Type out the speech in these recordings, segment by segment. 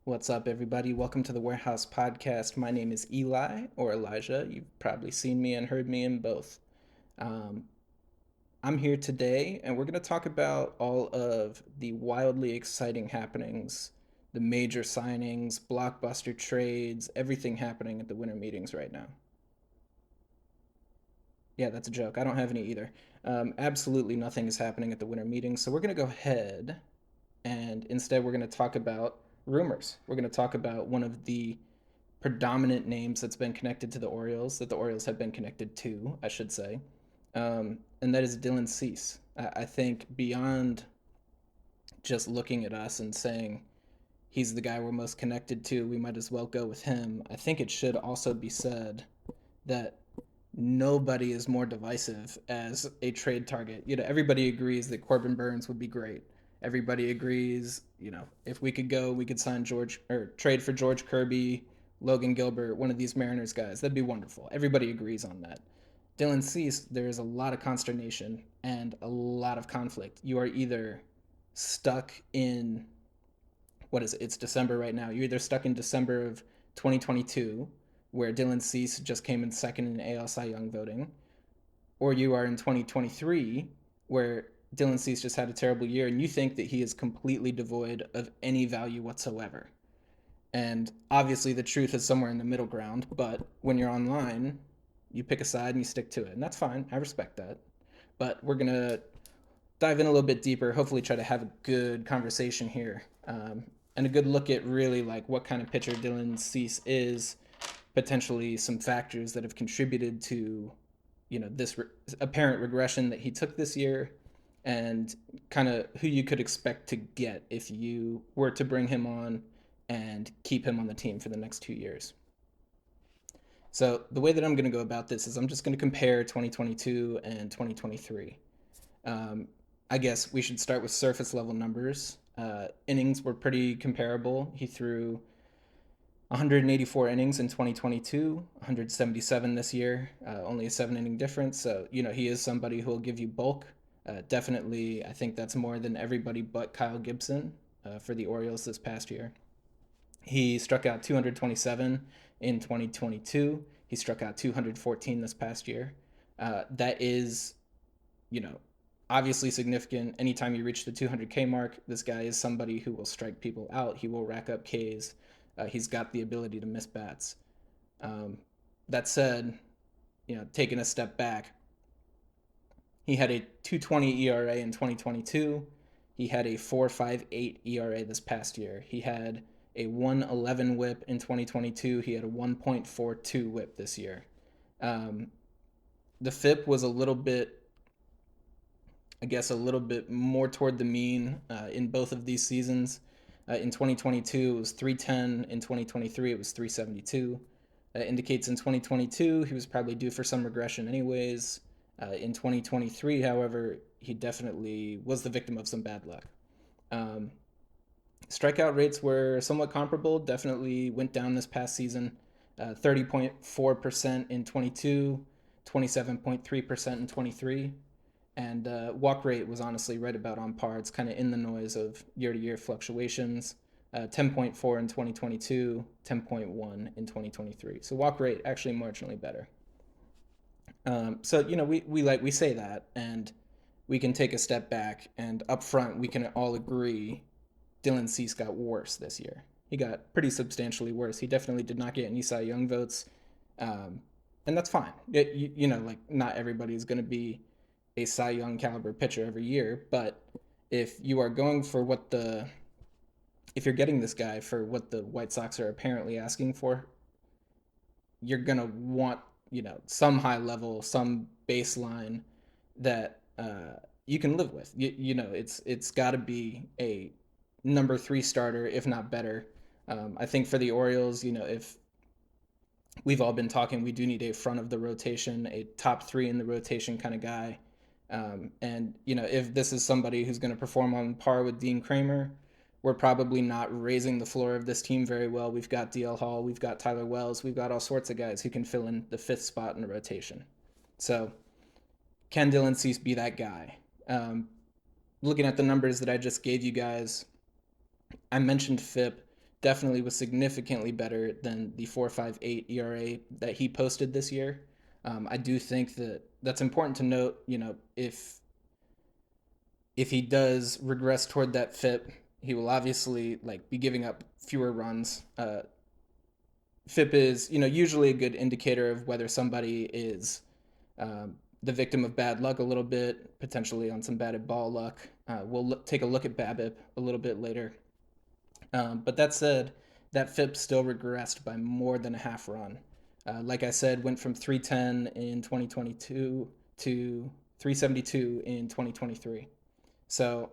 What's up, everybody? Welcome to the Warehouse Podcast. My name is Eli, or Elijah. You've probably seen me and heard me in both. Um, I'm here today, and we're going to talk about all of the wildly exciting happenings, the major signings, blockbuster trades, everything happening at the winter meetings right now. Yeah, that's a joke. I don't have any either. Absolutely nothing is happening at the winter meetings, so we're going to go ahead and instead we're going to talk about rumors. We're going to talk about one of the predominant names that's been connected to the Orioles, that the Orioles have been connected to, I should say, and that is Dylan Cease. I think beyond just looking at us and saying he's the guy we're most connected to, we might as well go with him. I think it should also be said that nobody is more divisive as a trade target. Everybody agrees that Corbin Burns would be great. Everybody agrees, if we could go, we could sign George or trade for George Kirby, Logan Gilbert, one of these Mariners guys. That'd be wonderful. Everybody agrees on that. Dylan Cease, there is a lot of consternation and a lot of conflict. You are either stuck in what is it? It's December right now. You're either stuck in December of 2022, where Dylan Cease just came in second in AL Cy Young voting, or you are in 2023, where Dylan Cease just had a terrible year, and you think that he is completely devoid of any value whatsoever. And obviously, the truth is somewhere in the middle ground. But when you're online, you pick a side and you stick to it, and that's fine. I respect that. But we're gonna dive in a little bit deeper, hopefully try to have a good conversation here, and a good look at really like what kind of pitcher Dylan Cease is, potentially some factors that have contributed to, this apparent regression that he took this year, and kind of who you could expect to get if you were to bring him on and keep him on the team for the next 2 years. So the way that I'm going to go about this is I'm just going to compare 2022 and 2023. Um, I guess we should start with surface level numbers. Innings were pretty comparable. He threw 184 innings in 2022, 177 this year, only a 7 inning difference. So, he is somebody who will give you bulk. Definitely, I think that's more than everybody but Kyle Gibson for the Orioles this past year. He struck out 227 in 2022. He struck out 214 this past year. That is, you know, obviously significant. Anytime you reach the 200K mark, this guy is somebody who will strike people out. He will rack up Ks. He's got the ability to miss bats. Um, that said, taking a step back, he had a 2.20 ERA in 2022. He had a 4.58 ERA this past year. He had a 1.11 WHIP in 2022. He had a 1.42 WHIP this year. Um, the FIP was a little bit, I guess, a little bit more toward the mean in both of these seasons. In 2022, it was 310. In 2023, it was 372. Indicates in 2022 he was probably due for some regression, anyways. In 2023, however, he definitely was the victim of some bad luck. Um, Strikeout rates were somewhat comparable, definitely went down this past season. 30.4% in 22, 27.3% in 23. And walk rate was honestly right about on par. It's kind of in the noise of year to year fluctuations. 10.4 in 2022, 10.1 in 2023. So walk rate actually marginally better. So we say that, and we can take a step back, and up front we can all agree Dylan Cease got worse this year. He got pretty substantially worse. He definitely did not get any Cy Young votes, um, and that's fine. Like not everybody's going to be a Cy Young caliber pitcher every year, but if you are going for if you're getting this guy for what the White Sox are apparently asking for, you're gonna want some high level, some baseline that you can live with. It's got to be a number three starter, if not better. I think for the Orioles, if we've all been talking, we do need a front of the rotation, a top three in the rotation kind of guy. And if this is somebody who's going to perform on par with Dean Kramer, we're probably not raising the floor of this team very well. We've got DL Hall, we've got Tyler Wells, we've got all sorts of guys who can fill in the fifth spot in the rotation. So can Dylan Cease be that guy? Looking at the numbers that I just gave you guys, I mentioned FIP. definitely was significantly better than the 4.58 ERA that he posted this year. I do think that that's important to note. If he does regress toward that FIP, he will obviously like be giving up fewer runs. FIP is usually a good indicator of whether somebody is the victim of bad luck a little bit, potentially on some batted ball luck. We'll take a look at BABIP a little bit later. But that said, that FIP still regressed by more than a half run. Like I said, went from 310 in 2022 to 372 in 2023. So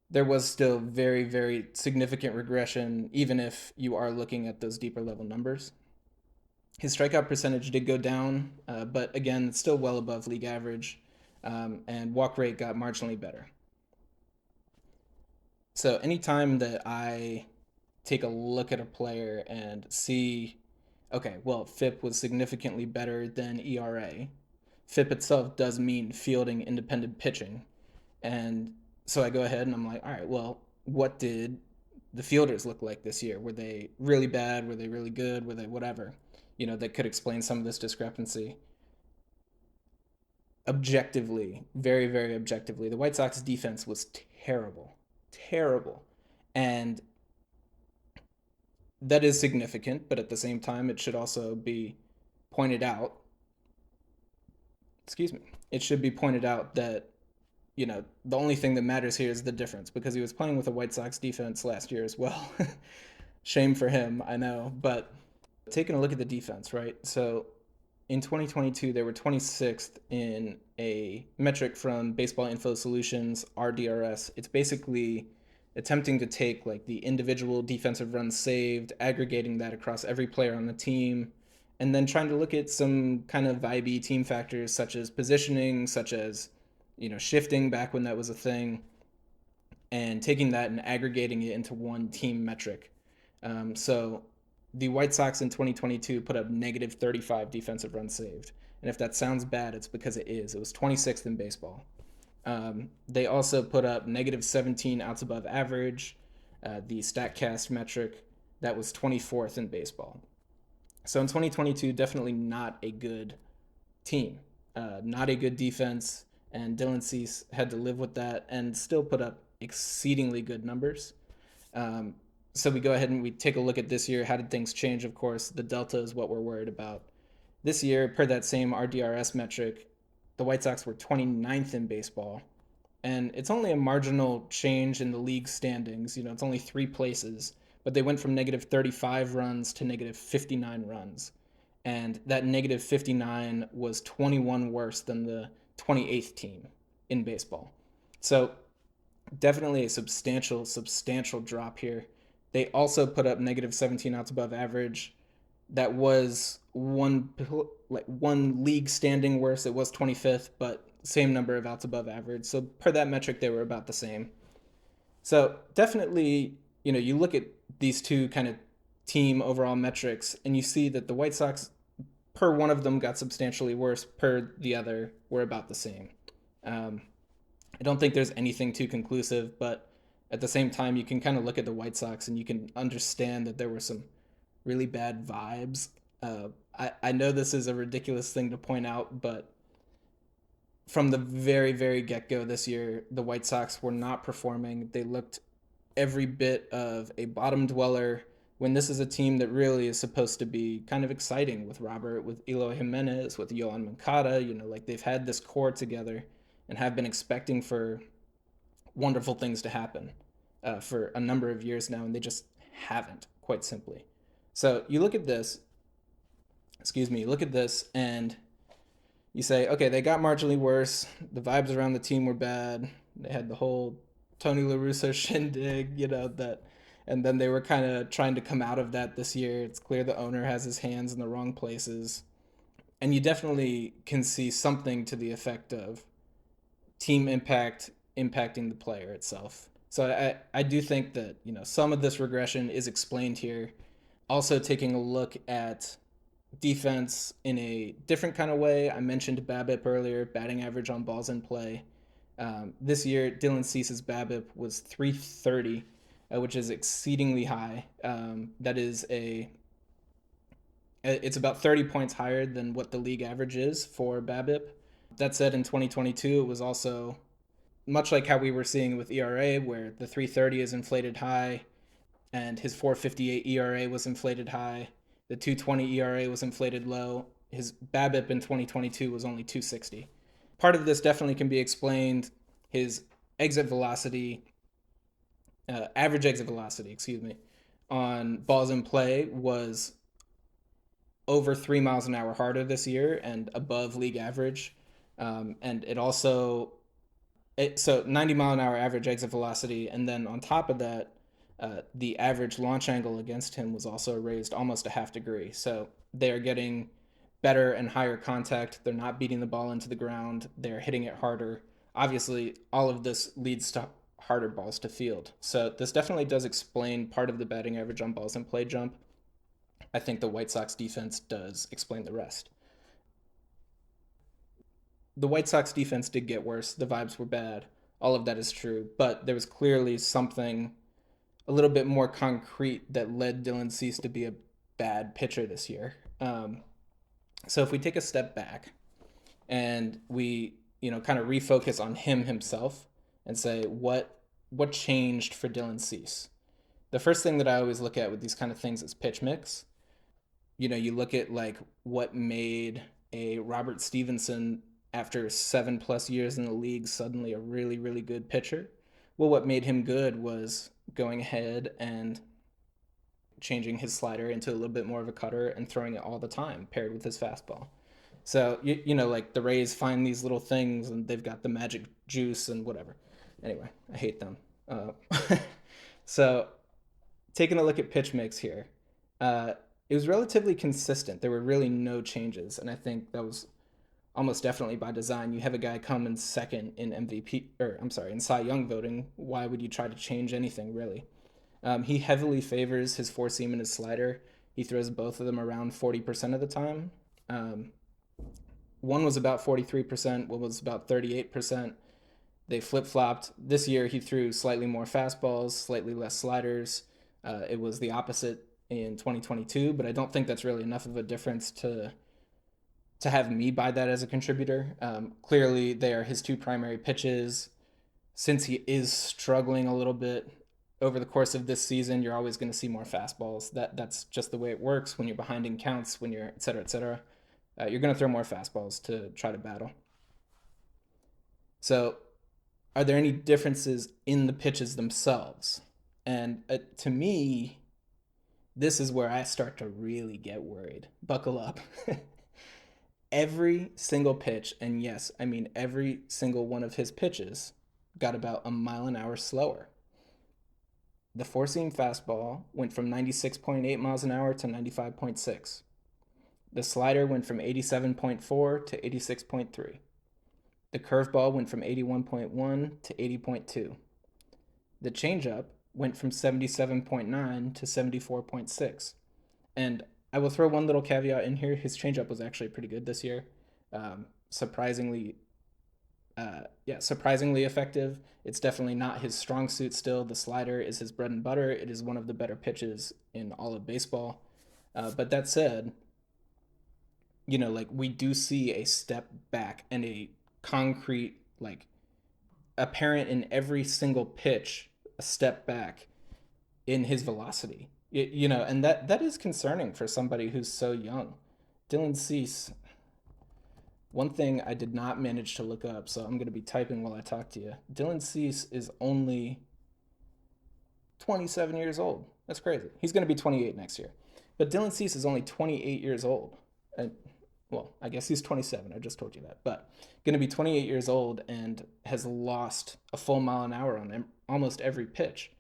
there was still very, very significant regression, even if you are looking at those deeper level numbers. His strikeout percentage did go down, but again, it's still well above league average, and walk rate got marginally better. So anytime that I take a look at a player and see, okay, well, FIP was significantly better than ERA. FIP itself does mean fielding independent pitching. And so I go ahead and I'm like, all right, well, what did the fielders look like this year? Were they really bad? Were they really good? Were they whatever? That could explain some of this discrepancy. Objectively, very, very objectively, the White Sox defense was terrible. Terrible. And that is significant, but at the same time, it should also be pointed out. Excuse me. It should be pointed out that the only thing that matters here is the difference because he was playing with a White Sox defense last year as well. Shame for him, I know. But taking a look at the defense, right? So in 2022, they were 26th in a metric from Baseball Info Solutions, RDRS. It's basically attempting to take like the individual defensive runs saved, aggregating that across every player on the team, and then trying to look at some kind of vibey team factors such as positioning, such as shifting back when that was a thing, and taking that and aggregating it into one team metric. So the White Sox in 2022 put up negative 35 defensive runs saved. And if that sounds bad, it's because it is. It was 26th in baseball. They also put up negative 17 outs above average, the StatCast metric that was 24th in baseball. So in 2022, definitely not a good team, not a good defense, and Dylan Cease had to live with that and still put up exceedingly good numbers. So we go ahead and we take a look at this year. How did things change? Of course, the delta is what we're worried about. This year, per that same RDRS metric, the White Sox were 29th in baseball. And it's only a marginal change in the league standings. It's only 3 places. But they went from negative 35 runs to negative 59 runs. And that negative 59 was 21 worse than the 28th team in baseball. So definitely a substantial, substantial drop here. They also put up negative 17 outs above average. That was one league standing worse. It was 25th, but same number of outs above average. So per that metric, they were about the same. So definitely, you look at these two kind of team overall metrics, and you see that the White Sox, per one of them, got substantially worse. Per the other, were about the same. I don't think there's anything too conclusive, but at the same time, you can kind of look at the White Sox and you can understand that there were some really bad vibes. I know this is a ridiculous thing to point out, but from the very, very get-go this year, the White Sox were not performing. They looked every bit of a bottom dweller when this is a team that really is supposed to be kind of exciting with Robert, with Eloy Jimenez, with Yohan Moncada. Like they've had this core together and have been expecting for wonderful things to happen for a number of years now, and they just haven't, quite simply. So you look at this, and you say, okay, they got marginally worse. The vibes around the team were bad. They had the whole Tony La Russa shindig, that, and then they were kind of trying to come out of that this year. It's clear the owner has his hands in the wrong places. And you definitely can see something to the effect of team impact impacting the player itself. So I do think that, some of this regression is explained here. Also taking a look at defense in a different kind of way. I mentioned BABIP earlier, batting average on balls in play. This year, Dylan Cease's BABIP was 330. which is exceedingly high. That is it's about 30 points higher than what the league average is for BABIP. That said, in 2022, it was also much like how we were seeing with ERA, where the 330 is inflated high and his 458 ERA was inflated high. The 220 ERA was inflated low. His BABIP in 2022 was only 260. Part of this definitely can be explained. His exit velocity, average exit velocity, excuse me, on balls in play was over 3 miles an hour harder this year and above league average. And it also, so 90 mile an hour average exit velocity. And then on top of that, the average launch angle against him was also raised almost a half degree. So they are getting better and higher contact. They're not beating the ball into the ground. They're hitting it harder. Obviously, all of this leads to harder balls to field. So this definitely does explain part of the batting average on balls in play jump. I think the White Sox defense does explain the rest. The White Sox defense did get worse. The vibes were bad. All of that is true. But there was clearly something a little bit more concrete that led Dylan Cease to be a bad pitcher this year. So if we take a step back and we, kind of refocus on him himself and say what changed for Dylan Cease. The first thing that I always look at with these kind of things is pitch mix. You look at like what made a Robert Stevenson after 7+ years in the league suddenly a really, really good pitcher. Well, what made him good was going ahead and changing his slider into a little bit more of a cutter and throwing it all the time paired with his fastball. So, like the Rays find these little things and they've got the magic juice and whatever. Anyway, I hate them. So, taking a look at pitch mix here, it was relatively consistent. There were really no changes. And I think that was almost definitely by design. You have a guy come in second in MVP, or I'm sorry, in Cy Young voting. Why would you try to change anything, really? He heavily favors his four seam and his slider. He throws both of them around 40% of the time. One was about 43%, one was about 38%. They flip flopped. This year, he threw slightly more fastballs, slightly less sliders. It was the opposite in 2022, but I don't think that's really enough of a difference to have me buy that as a contributor. Clearly, they are his two primary pitches. Since he is struggling a little bit over the course of this season, you're always going to see more fastballs. That's just the way it works when you're behind in counts, when you're et cetera, et cetera. You're going to throw more fastballs to try to battle. So, are there any differences in the pitches themselves? And to me, this is where I start to really get worried. Buckle up. Every single pitch, and yes, I mean every single one of his pitches, got about a mile an hour slower. The four seam fastball went from 96.8 miles an hour to 95.6. The slider went from 87.4 to 86.3. The curveball went from 81.1 to 80.2. The changeup went from 77.9 to 74.6. And I will throw one little caveat in here. His changeup was actually pretty good this year. Surprisingly effective. It's definitely not his strong suit still. The slider is his bread and butter. It is one of the better pitches in all of baseball. But that said, like we do see a step back and a concrete, like apparent in every single pitch, a step back in his velocity. And that is concerning for somebody who's so young. Dylan Cease, one thing I did not manage to look up, so I'm going to be typing while I talk to you. Dylan Cease is only 27 years old. That's crazy. He's going to be 28 next year. But Dylan Cease is only 28 years old. And, well, I guess he's 27. I just told you that. But going to be 28 years old and has lost a full mile an hour on almost every pitch.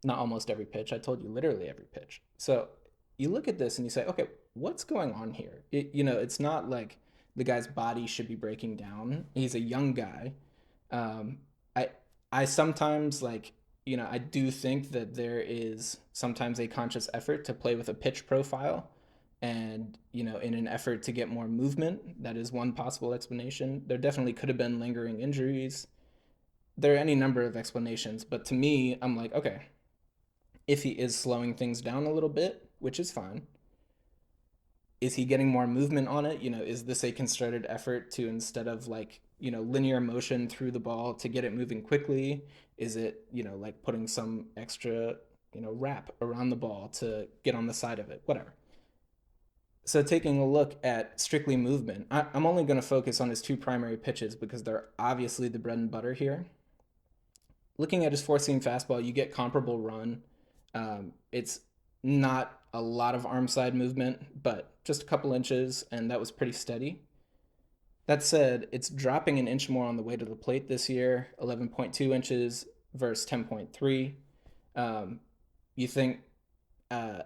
Not almost every pitch. I told you literally every pitch. So you look at this and you say, okay, what's going on here? It's not like the guy's body should be breaking down. He's a young guy. I sometimes I do think that there is sometimes a conscious effort to play with a pitch profile and, in an effort to get more movement. That is one possible explanation. There definitely could have been lingering injuries. there are any number of explanations, but to me, I'm like, okay, if he is slowing things down a little bit, which is fine, is he getting more movement on it? Is this a concerted effort to, instead of like, linear motion through the ball to get it moving quickly? Is it, like putting some extra, wrap around the ball to get on the side of it? Whatever. So taking a look at strictly movement, I'm only going to focus on his two primary pitches because they're obviously the bread and butter here. Looking at his four seam fastball, you get comparable run. It's not a lot of arm side movement, but just a couple inches, and that was pretty steady. That said, it's dropping an inch more on the way to the plate this year, 11.2 inches versus 10.3. Um, you think, uh,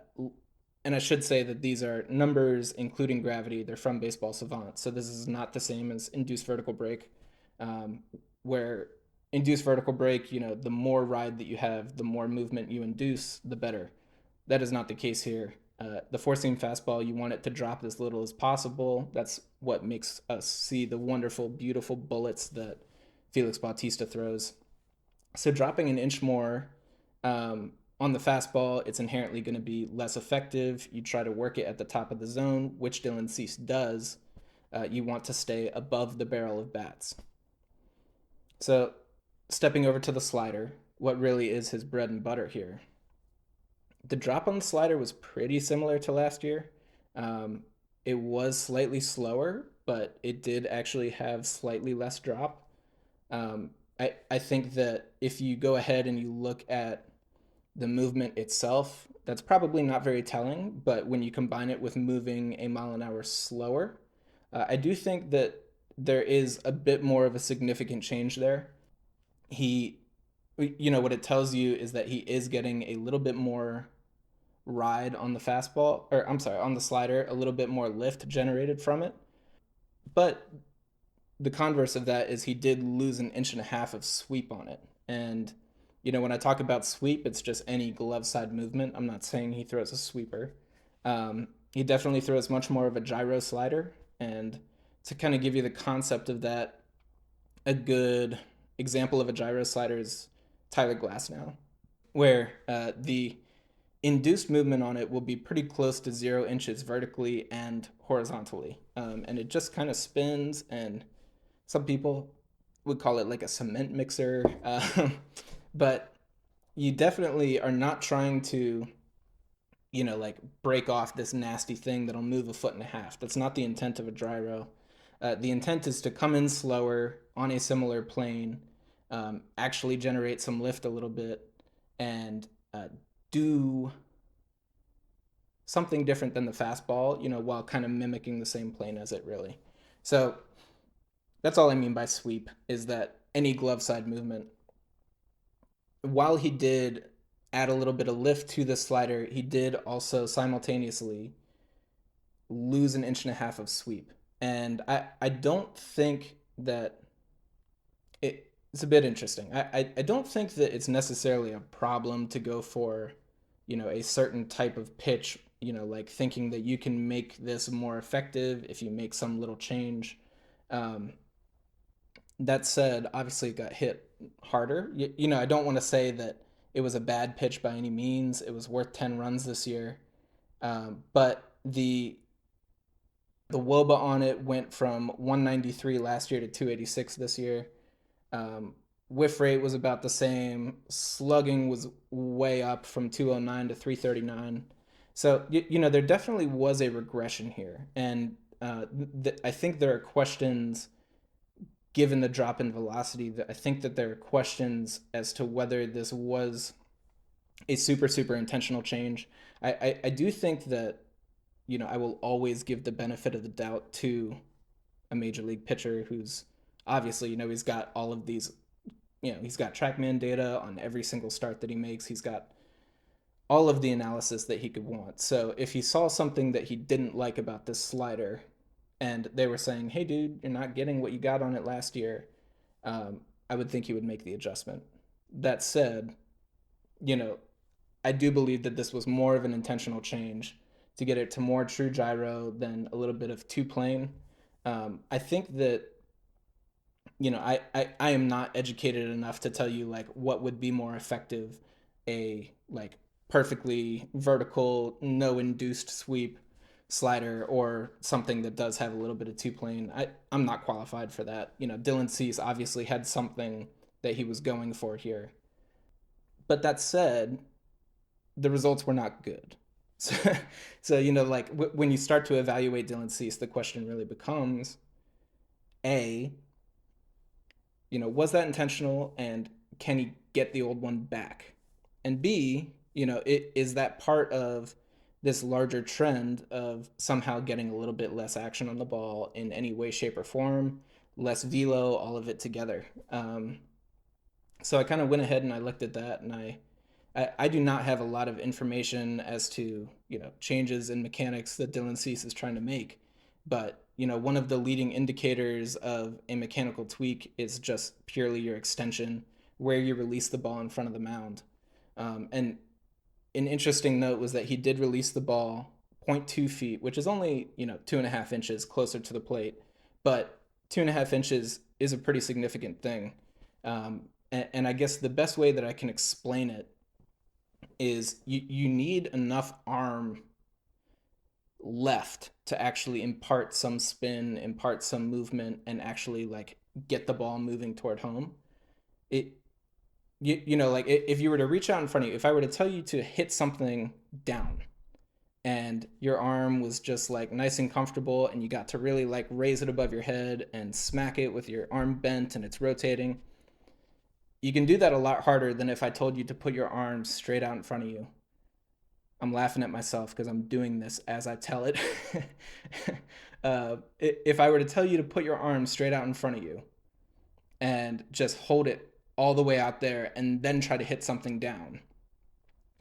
and I should say that these are numbers including gravity. They're from Baseball Savant, so this is not the same as induced vertical break, um, where induced vertical break, the more ride that you have, the more movement you induce, the better. That is not the case here. The four seam fastball, you want it to drop as little as possible. That's what makes us see the wonderful, beautiful bullets that Felix Bautista throws. So dropping an inch more on the fastball, it's inherently going to be less effective. You try to work it at the top of the zone, which Dylan Cease does. You want to stay above the barrel of bats. So stepping over to the slider, what really is his bread and butter here? The drop on the slider was pretty similar to last year. Um, it was slightly slower, but it did actually have slightly less drop. I think that if you go ahead and you look at the movement itself, that's probably not very telling, but when you combine it with moving a mile an hour slower, I do think that there is a bit more of a significant change there. He, what it tells you is that he is getting a little bit more ride on the fastball, or I'm sorry, on the slider, a little bit more lift generated from it. But the converse of that is he did lose an inch and a half of sweep on it. And, when I talk about sweep, it's just any glove side movement. I'm not saying he throws a sweeper. He definitely throws much more of a gyro slider. And to kind of give you the concept of that, a good example of a gyro slider is Tyler Glasnow, where the induced movement on it will be pretty close to 0 inches vertically and horizontally. And it just kind of spins, and some people would call it like a cement mixer. But you definitely are not trying to, like break off this nasty thing that'll move a foot and a half. That's not the intent of a gyro. The intent is to come in slower on a similar plane, actually generate some lift a little bit, and do something different than the fastball, while kind of mimicking the same plane as it really. So that's all I mean by sweep, is that any glove side movement, while he did add a little bit of lift to the slider, he did also simultaneously lose an inch and a half of sweep. And I don't think that it's a bit interesting. I don't think that it's necessarily a problem to go for, a certain type of pitch, like thinking that you can make this more effective if you make some little change. Um, that said, obviously it got hit harder. I don't want to say that it was a bad pitch by any means. It was worth 10 runs this year. But the WOBA on it went from 193 last year to 286 this year. Um, Whiff rate was about the same. Slugging was way up from 209 to 339. So, there definitely was a regression here. And I think there are questions, given the drop in velocity, that I think that there are questions as to whether this was a super, super intentional change. I do think that, I will always give the benefit of the doubt to a major league pitcher who's obviously, he's got all of these, he's got TrackMan data on every single start that he makes. He's got all of the analysis that he could want. So if he saw something that he didn't like about this slider, and they were saying, hey, dude, you're not getting what you got on it last year, I would think he would make the adjustment. That said, you know, I do believe that this was more of an intentional change to get it to more true gyro than a little bit of two plane. I think that I am not educated enough to tell you like what would be more effective, a like perfectly vertical, no induced sweep slider, or something that does have a little bit of two plane. I'm not qualified for that. Dylan Cease obviously had something that he was going for here. But that said, the results were not good. So, like when you start to evaluate Dylan Cease, the question really becomes: A, was that intentional, and can he get the old one back? And B, is that part of this larger trend of somehow getting a little bit less action on the ball in any way, shape, or form, less velo, all of it together. So I kind of went ahead and I looked at that, and I do not have a lot of information as to changes in mechanics that Dylan Cease is trying to make, but one of the leading indicators of a mechanical tweak is just purely your extension, where you release the ball in front of the mound. And an interesting note was that he did release the ball zero point 0.2 feet, which is only 2.5 inches closer to the plate, but 2.5 inches is a pretty significant thing. And I guess the best way that I can explain it is you need enough arm left to actually impart some spin, impart some movement, and actually like get the ball moving toward home. It like if you were to reach out in front of you, if I were to tell you to hit something down and your arm was just like nice and comfortable and you got to really like raise it above your head and smack it with your arm bent and it's rotating, you can do that a lot harder than if I told you to put your arms straight out in front of you. I'm laughing at myself because I'm doing this as I tell it. If I were to tell you to put your arms straight out in front of you and just hold it all the way out there and then try to hit something down,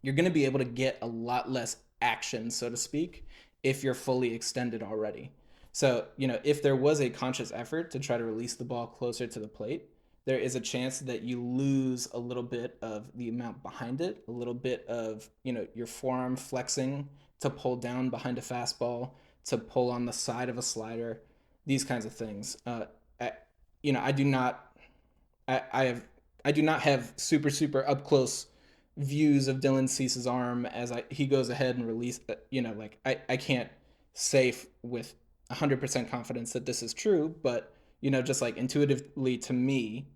you're going to be able to get a lot less action, so to speak, if you're fully extended already. So, if there was a conscious effort to try to release the ball closer to the plate, there is a chance that you lose a little bit of the amount behind it, a little bit of, your forearm flexing to pull down behind a fastball, to pull on the side of a slider, these kinds of things. I, I do not, I have, I do not have super, super up close views of Dylan Cease's arm as he goes ahead and release, like I can't say with 100% confidence that this is true, but just like intuitively to me,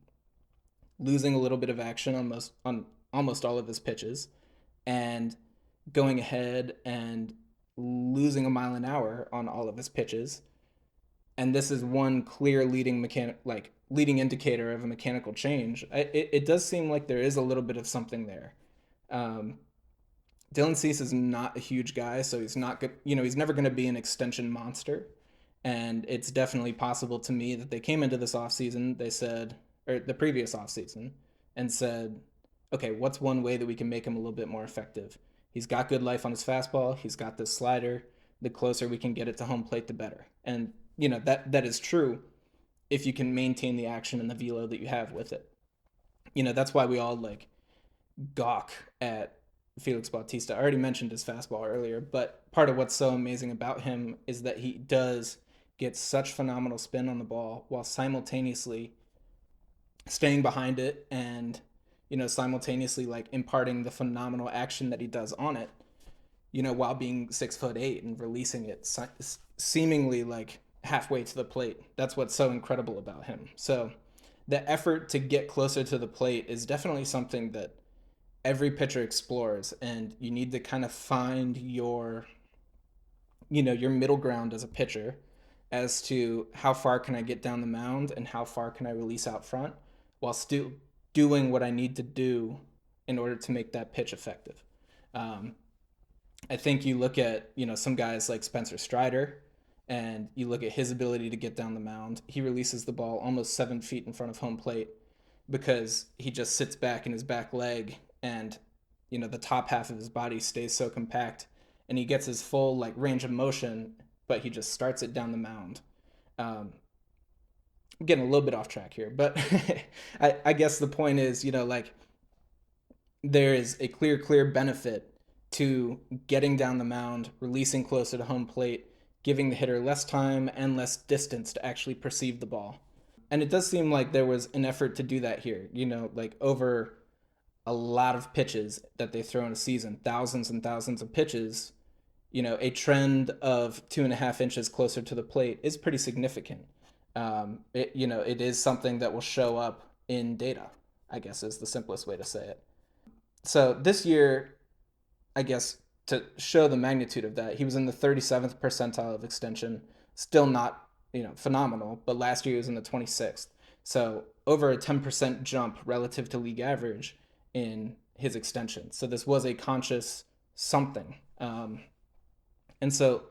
losing a little bit of action on almost all of his pitches, and going ahead and losing a mile an hour on all of his pitches. And this is one clear leading indicator of a mechanical change. It does seem like there is a little bit of something there. Um, Dylan Cease is not a huge guy, so he's not good. He's never going to be an extension monster. And it's definitely possible to me that they came into this offseason, they said, or the previous offseason, and said, okay, what's one way that we can make him a little bit more effective? He's got good life on his fastball. He's got this slider. The closer we can get it to home plate, the better. And, that is true if you can maintain the action and the velo that you have with it. That's why we all like gawk at Felix Bautista. I already mentioned his fastball earlier, but part of what's so amazing about him is that he does get such phenomenal spin on the ball while simultaneously staying behind it and simultaneously like imparting the phenomenal action that he does on it, while being 6'8" and releasing it seemingly like halfway to the plate. That's what's so incredible about him. So the effort to get closer to the plate is definitely something that every pitcher explores, and you need to kind of find your middle ground as a pitcher as to how far can I get down the mound and how far can I release out front while still doing what I need to do in order to make that pitch effective. Um, I think you look at some guys like Spencer Strider, and you look at his ability to get down the mound. He releases the ball almost 7 feet in front of home plate because he just sits back in his back leg, and the top half of his body stays so compact, and he gets his full like range of motion, but he just starts it down the mound. I'm getting a little bit off track here, but I guess the point is, like there is a clear benefit to getting down the mound, releasing closer to home plate, giving the hitter less time and less distance to actually perceive the ball. And it does seem like there was an effort to do that here, like over a lot of pitches that they throw in a season, thousands and thousands of pitches. A trend of 2.5 inches closer to the plate is pretty significant. It is something that will show up in data, I guess is the simplest way to say it. So this year, I guess to show the magnitude of that, he was in the 37th percentile of extension. Still not, phenomenal, but last year he was in the 26th. So over a 10% jump relative to league average in his extension. So this was a conscious something. And so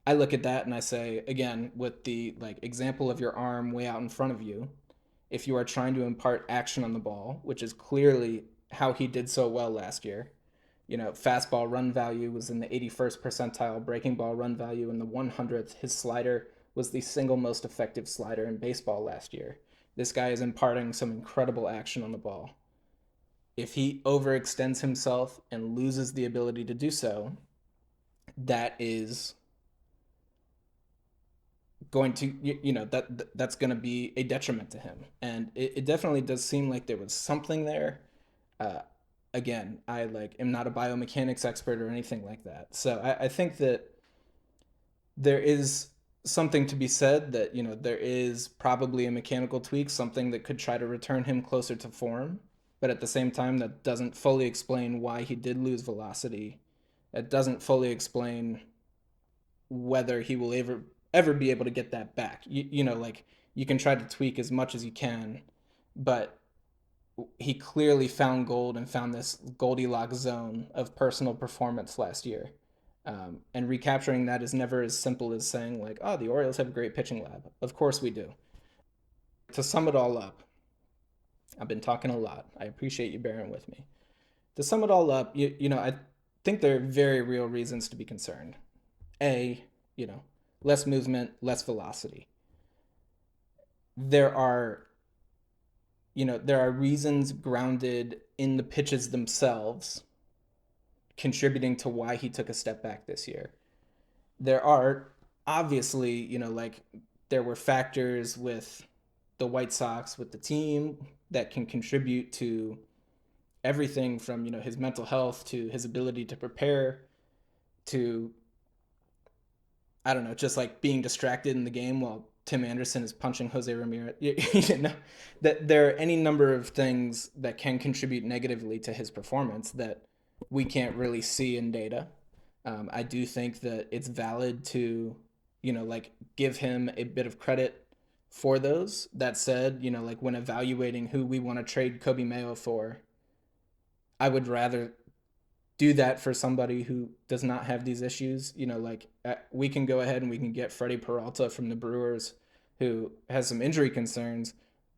I look at that and I say, again, with the like example of your arm way out in front of you, if you are trying to impart action on the ball, which is clearly how he did so well last year, fastball run value was in the 81st percentile, breaking ball run value in the 100th. His slider was the single most effective slider in baseball last year. This guy is imparting some incredible action on the ball. If he overextends himself and loses the ability to do so, that is going to that's going to be a detriment to him, and it definitely does seem like there was something there. uh, Again, I like am not a biomechanics expert or anything like that, so I think that there is something to be said that there is probably a mechanical tweak, something that could try to return him closer to form, but at the same time that doesn't fully explain why he did lose velocity. It doesn't fully explain whether he will ever be able to get that back. Like you can try to tweak as much as you can, but he clearly found gold and found this Goldilocks zone of personal performance last year. And recapturing that is never as simple as saying like, "Oh, the Orioles have a great pitching lab." Of course we do. To sum it all up, I've been talking a lot. I appreciate you bearing with me. To sum it all up, I think there are very real reasons to be concerned. A, less movement, less velocity. There are, there are reasons grounded in the pitches themselves contributing to why he took a step back this year. There are obviously, like there were factors with the White Sox, with the team that can contribute to everything from, his mental health to his ability to prepare to, I don't know, just like being distracted in the game while Tim Anderson is punching Jose Ramirez. That there are any number of things that can contribute negatively to his performance that we can't really see in data. I do think that it's valid to, like give him a bit of credit for those. That said, like when evaluating who we want to trade Kobe Mayo for, I would rather do that for somebody who does not have these issues. Like we can go ahead and we can get Freddie Peralta from the Brewers, who has some injury concerns,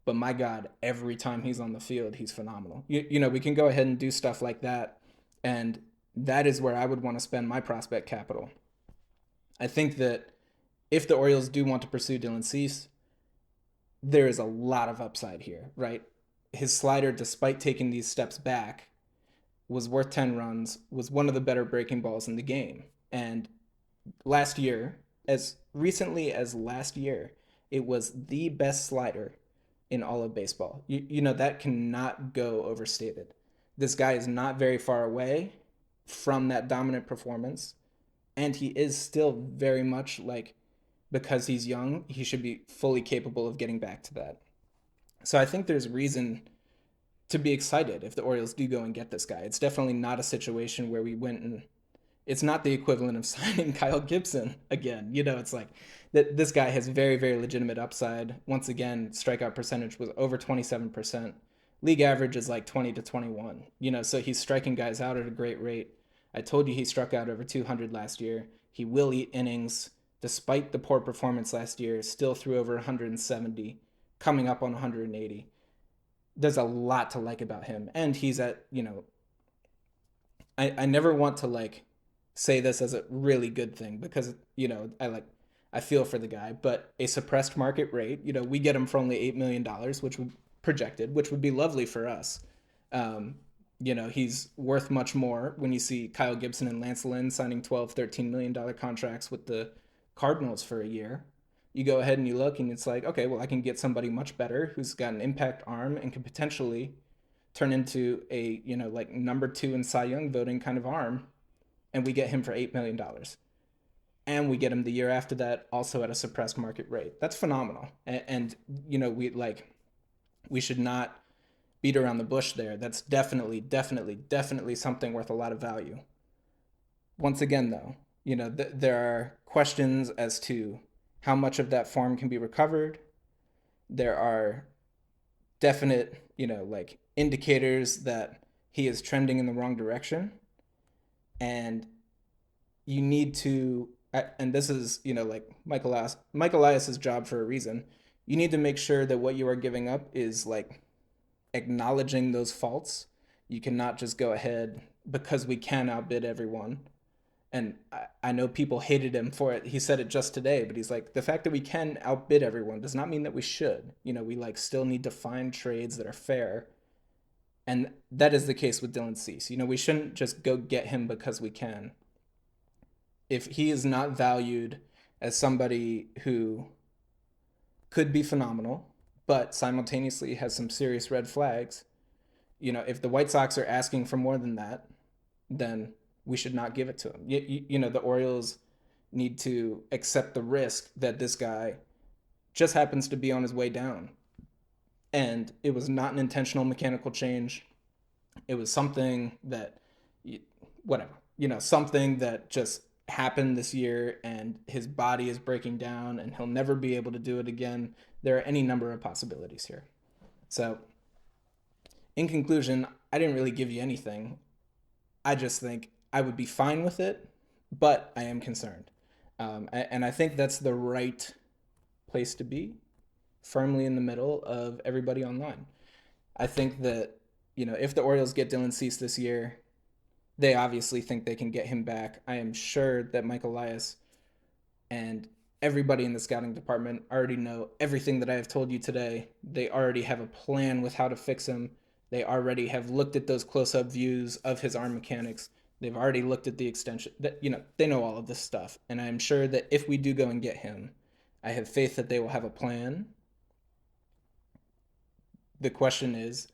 but my God, every time he's on the field, he's phenomenal. We can go ahead and do stuff like that, and that is where I would want to spend my prospect capital. I think that if the Orioles do want to pursue Dylan Cease, there is a lot of upside here, right? His slider, despite taking these steps back, was worth 10 runs, was one of the better breaking balls in the game. And last year, as recently as last year, it was the best slider in all of baseball. That cannot go overstated. This guy is not very far away from that dominant performance, and he is still very much like, because he's young, he should be fully capable of getting back to that. So I think there's reason to be excited if the Orioles do go and get this guy. It's definitely not a situation where we went and it's not the equivalent of signing Kyle Gibson again. It's like that this guy has very, very legitimate upside. Once again, strikeout percentage was over 27%. League average is like 20 to 21. So he's striking guys out at a great rate. I told you he struck out over 200 last year. He will eat innings. Despite the poor performance last year, still threw over 170, coming up on 180. There's a lot to like about him. And he's at, I never want to like say this as a really good thing because, I feel for the guy, but a suppressed market rate, we get him for only $8 million, which would projected, which would be lovely for us. He's worth much more when you see Kyle Gibson and Lance Lynn signing $12, $13 million contracts with the Cardinals for a year. You go ahead and you look, and it's like, okay, well, I can get somebody much better who's got an impact arm and can potentially turn into a, like number two in Cy Young voting kind of arm, and we get him for $8 million, and we get him the year after that also at a suppressed market rate. That's phenomenal. And we should not beat around the bush there. That's definitely, definitely, definitely something worth a lot of value. Once again, though, there are questions as to how much of that farm can be recovered. There are definite, like indicators that he is trending in the wrong direction. And you need to, and this is, like Mike Elias's job for a reason. You need to make sure that what you are giving up is like acknowledging those faults. You cannot just go ahead because we can outbid everyone. And I know people hated him for it. He said it just today, but he's like, the fact that we can outbid everyone does not mean that we should. We like still need to find trades that are fair. And that is the case with Dylan Cease. We shouldn't just go get him because we can. If he is not valued as somebody who could be phenomenal, but simultaneously has some serious red flags, if the White Sox are asking for more than that, then we should not give it to him. The Orioles need to accept the risk that this guy just happens to be on his way down. And it was not an intentional mechanical change. It was something that, whatever, something that just happened this year, and his body is breaking down and he'll never be able to do it again. There are any number of possibilities here. So, in conclusion, I didn't really give you anything. I just think I would be fine with it, but I am concerned. And I think that's the right place to be, firmly in the middle of everybody online. I think that, if the Orioles get Dylan Cease this year, they obviously think they can get him back. I am sure that Mike Elias and everybody in the scouting department already know everything that I have told you today. They already have a plan with how to fix him. They already have looked at those close-up views of his arm mechanics. They've already looked at the extension. That they know all of this stuff. And I'm sure that if we do go and get him, I have faith that they will have a plan. The question is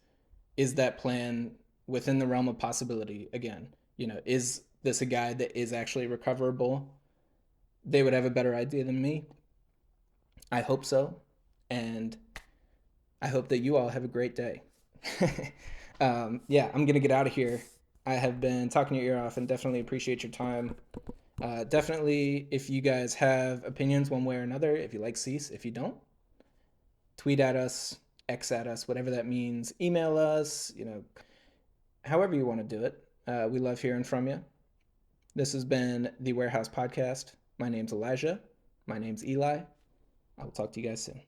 that plan within the realm of possibility? Again, is this a guy that is actually recoverable? They would have a better idea than me. I hope so. And I hope that you all have a great day. Yeah, I'm going to get out of here. I have been talking your ear off and definitely appreciate your time. Definitely, if you guys have opinions one way or another, if you like Cease, if you don't, tweet at us, X at us, whatever that means. Email us, however you want to do it. We love hearing from you. This has been the Warehouse Podcast. My name's Elijah. My name's Eli. I will talk to you guys soon.